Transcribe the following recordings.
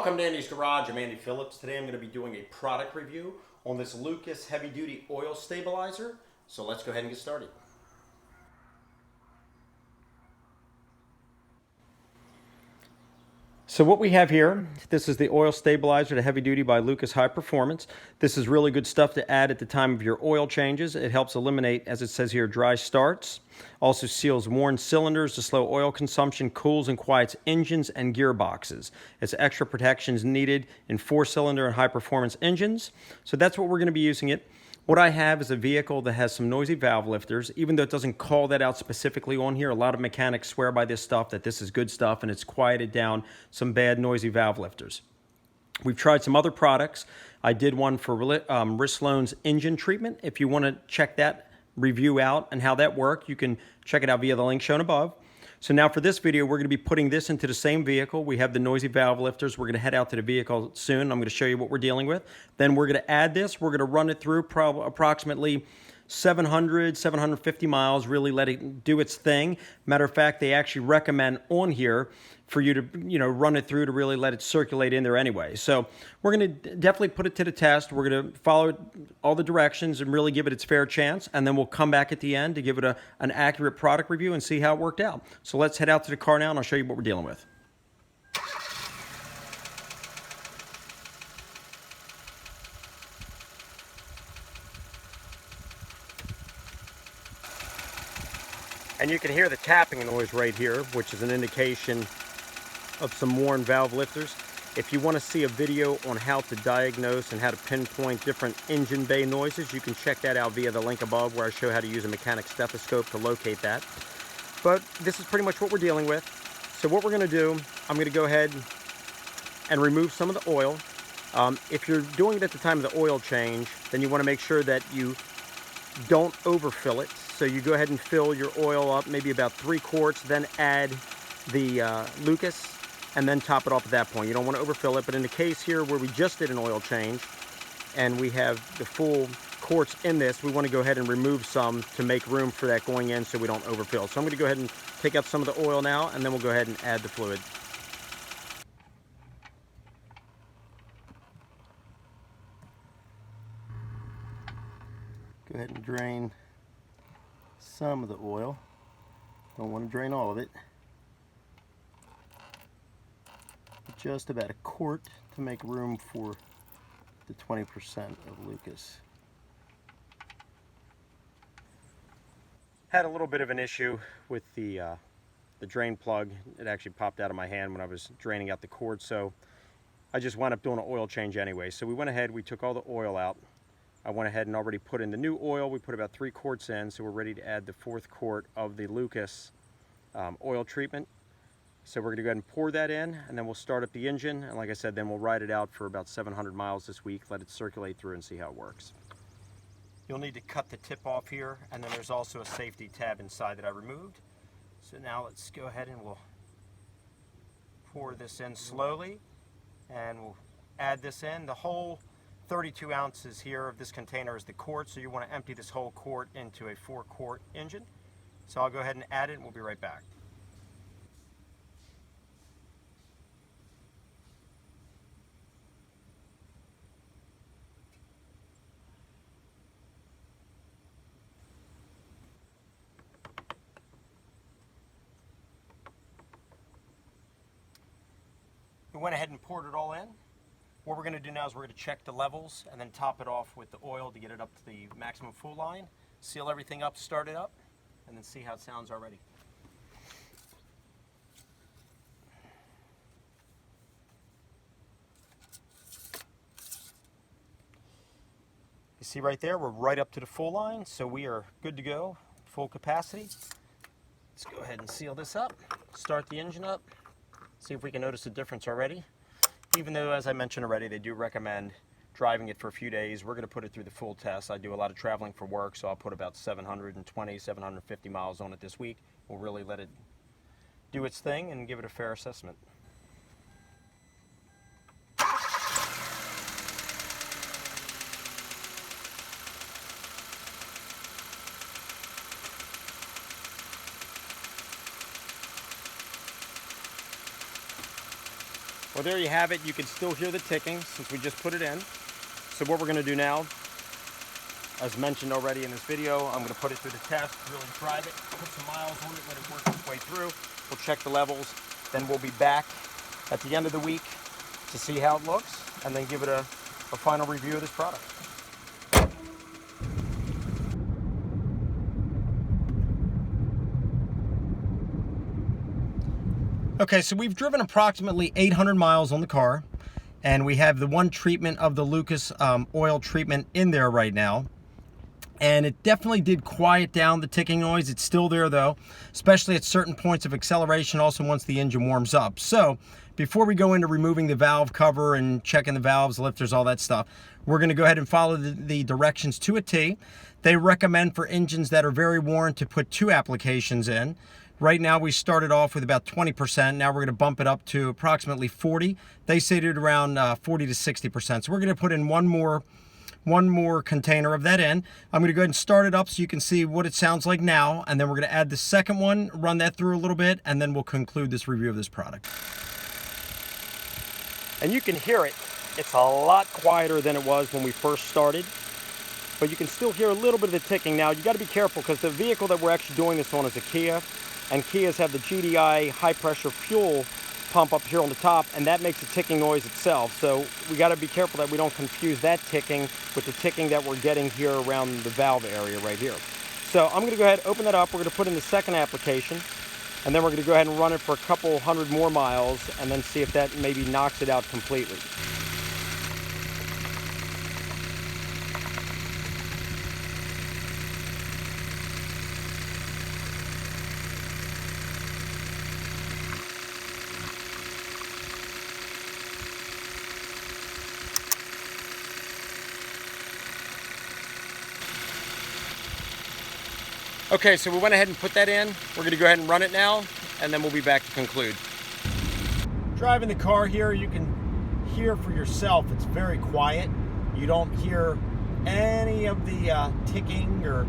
Welcome to Andy's Garage. I'm Andy Phillips. Today I'm going to be doing a product review on this Lucas heavy duty oil stabilizer. So let's go ahead and get started. So what we have here, this is the oil stabilizer to heavy duty by Lucas High Performance. This is really good stuff to add at the time of your oil changes. It helps eliminate, as it says here, dry starts. Also seals worn cylinders to slow oil consumption, cools and quiets engines and gearboxes. It's extra protections needed in 4-cylinder and high performance engines. So that's what we're going to be using it. What I have is a vehicle that has some noisy valve lifters. Even though it doesn't call that out specifically on here, a lot of mechanics swear by this stuff, that this is good stuff, and it's quieted down some bad noisy valve lifters. We've tried some other products. I did one for Rislone's engine treatment. If you want to check that review out and how that worked, you can check it out via the link shown above. So now for this video, we're going to be putting this into the same vehicle. We have the noisy valve lifters. We're going to head out to the vehicle soon. I'm going to show you what we're dealing with. Then we're going to add this. We're going to run it through approximately 700, 750 miles, really let it do its thing. Matter of fact, they actually recommend on here for you to, run it through to really let it circulate in there anyway. So we're going to definitely put it to the test. We're going to follow all the directions and really give it its fair chance. And then we'll come back at the end to give it an accurate product review and see how it worked out. So let's head out to the car now and I'll show you what we're dealing with. And you can hear the tapping noise right here, which is an indication of some worn valve lifters. If you want to see a video on how to diagnose and how to pinpoint different engine bay noises, you can check that out via the link above, where I show how to use a mechanic stethoscope to locate that. But this is pretty much what we're dealing with. So what we're going to do, I'm going to go ahead and remove some of the oil. If you're doing it at the time of the oil change, then you want to make sure that you don't overfill it. So you go ahead and fill your oil up, maybe about 3 quarts, then add the Lucas, and then top it off at that point. You don't want to overfill it, but in the case here where we just did an oil change and we have the full quarts in this, we want to go ahead and remove some to make room for that going in so we don't overfill. So I'm going to go ahead and take out some of the oil now, and then we'll go ahead and add the fluid. Go ahead and drain some of the oil. Don't want to drain all of it. Just about a quart to make room for the 20% of Lucas. Had a little bit of an issue with the drain plug. It actually popped out of my hand when I was draining out the cord, so I just wound up doing an oil change anyway. So we went ahead, we took all the oil out. I went ahead and already put in the new oil. We put about 3 quarts in, so we're ready to add the 4th quart of the Lucas oil treatment. So we're going to go ahead and pour that in, and then we'll start up the engine. And like I said, then we'll ride it out for about 700 miles this week, let it circulate through and see how it works. You'll need to cut the tip off here, and then there's also a safety tab inside that I removed. So now let's go ahead and we'll pour this in slowly, and we'll add this in. The whole 32 ounces here of this container is the quart, so you want to empty this whole quart into a 4-quart engine. So I'll go ahead and add it, and we'll be right back. We went ahead and poured it all in. What we're going to do now is we're going to check the levels and then top it off with the oil to get it up to the maximum full line, seal everything up, start it up, and then see how it sounds already. You see right there, we're right up to the full line, so we are good to go, full capacity. Let's go ahead and seal this up, start the engine up, see if we can notice a difference already. Even though, as I mentioned already, they do recommend driving it for a few days, we're going to put it through the full test. I do a lot of traveling for work, so I'll put about 720, 750 miles on it this week. We'll really let it do its thing and give it a fair assessment. Well, there you have it. You can still hear the ticking since we just put it in. So what we're going to do now, as mentioned already in this video, I'm going to put it through the test, really drive it, put some miles on it, let it work its way through. We'll check the levels, then we'll be back at the end of the week to see how it looks, and then give it a final review of this product. Okay, so we've driven approximately 800 miles on the car, and we have the one treatment of the Lucas oil treatment in there right now. And it definitely did quiet down the ticking noise. It's still there though, especially at certain points of acceleration, also once the engine warms up. So before we go into removing the valve cover and checking the valves, lifters, all that stuff, we're going to go ahead and follow the directions to a T. They recommend for engines that are very worn to put 2 applications in. Right now we started off with about 20%. Now we're going to bump it up to approximately 40. They say it around 40 to 60%. So we're going to put in one more container of that in. I'm going to go ahead and start it up so you can see what it sounds like now, and then we're going to add the second one, run that through a little bit, and then we'll conclude this review of this product. And you can hear it. It's a lot quieter than it was when we first started, but you can still hear a little bit of the ticking. Now you got to be careful because the vehicle that we're actually doing this on is a Kia, and Kias have the GDI high pressure fuel pump up here on the top, and that makes a ticking noise itself. So we got to be careful that we don't confuse that ticking with the ticking that we're getting here around the valve area right here. So I'm going to go ahead and open that up. We're going to put in the second application, and then we're going to go ahead and run it for a couple hundred more miles and then see if that maybe knocks it out completely. Okay, so we went ahead and put that in. We're going to go ahead and run it now, and then we'll be back to conclude. Driving the car here, you can hear for yourself, it's very quiet. You don't hear any of the ticking or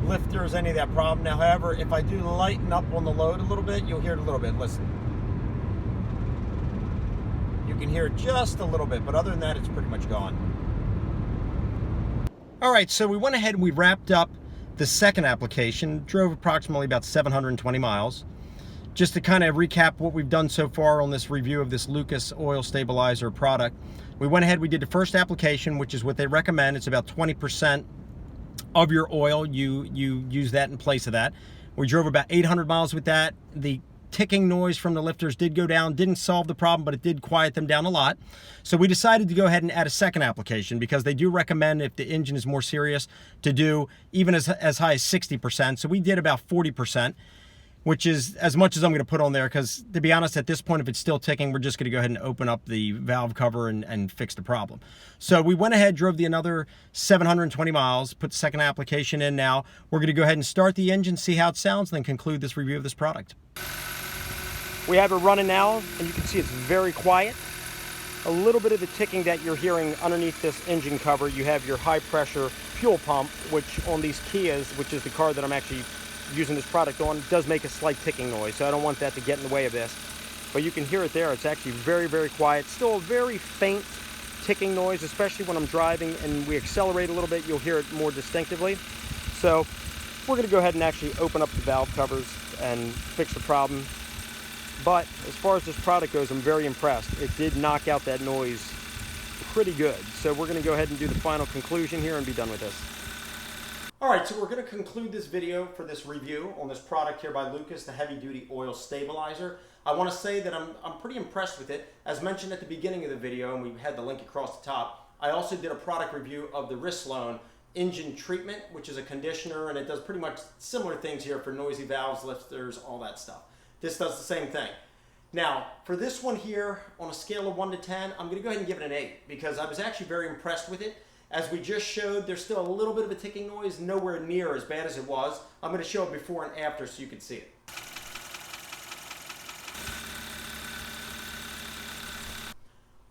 lifters, any of that problem. Now, however, if I do lighten up on the load a little bit, you'll hear it a little bit. Listen. You can hear it just a little bit, but other than that, it's pretty much gone. All right, so we went ahead and we wrapped up the second application, drove approximately about 720 miles. Just to kind of recap what we've done so far on this review of this Lucas oil stabilizer product, we went ahead, we did the first application, which is what they recommend. It's about 20% of your oil. You use that in place of that. We drove about 800 miles with that. The ticking noise from the lifters did go down, didn't solve the problem, but it did quiet them down a lot. So we decided to go ahead and add a second application because they do recommend, if the engine is more serious, to do even as high as 60%. So we did about 40%, which is as much as I'm going to put on there because, to be honest, at this point, if it's still ticking, we're just going to go ahead and open up the valve cover and fix the problem. So we went ahead, drove another 720 miles, put the second application in now. We're going to go ahead and start the engine, see how it sounds, and then conclude this review of this product. We have it running now, and you can see it's very quiet. A little bit of the ticking that you're hearing underneath this engine cover, you have your high pressure fuel pump, which on these Kias, which is the car that I'm actually using this product on, does make a slight ticking noise. So I don't want that to get in the way of this. But you can hear it there. It's actually very, very quiet. Still a very faint ticking noise, especially when I'm driving and we accelerate a little bit, you'll hear it more distinctively. So we're going to go ahead and actually open up the valve covers and fix the problem. But as far as this product goes, I'm very impressed. It did knock out that noise pretty good. So we're going to go ahead and do the final conclusion here and be done with this. All right, so we're going to conclude this video for this review on this product here by Lucas, the heavy duty oil stabilizer. I want to say that I'm pretty impressed with it. As mentioned at the beginning of the video, and we had the link across the top, I also did a product review of the Rislone engine treatment, which is a conditioner, and it does pretty much similar things here for noisy valves, lifters, all that stuff. This does the same thing. Now, for this one here, on a scale of 1 to 10, I'm going to go ahead and give it an 8 because I was actually very impressed with it. As we just showed, there's still a little bit of a ticking noise, nowhere near as bad as it was. I'm going to show it before and after so you can see it.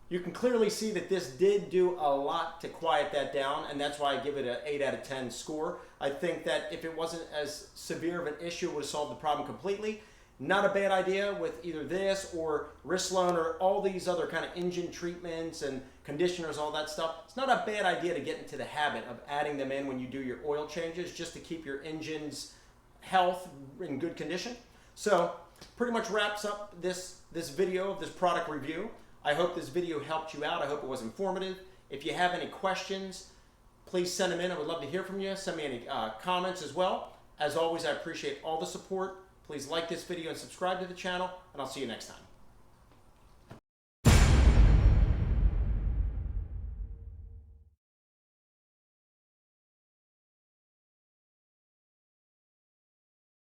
You can clearly see that this did do a lot to quiet that down, and that's why I give it an 8 out of 10 score. I think that if it wasn't as severe of an issue, it would have solved the problem completely. Not a bad idea with either this or Rislone or all these other kind of engine treatments and conditioners, all that stuff. It's not a bad idea to get into the habit of adding them in when you do your oil changes, just to keep your engine's health in good condition. So pretty much wraps up this video of this product review. I hope this video helped you out. I hope it was informative. If you have any questions, please send them in. I would love to hear from you. Send me any comments as well. As always, I appreciate all the support. Please like this video and subscribe to the channel, and I'll see you next time.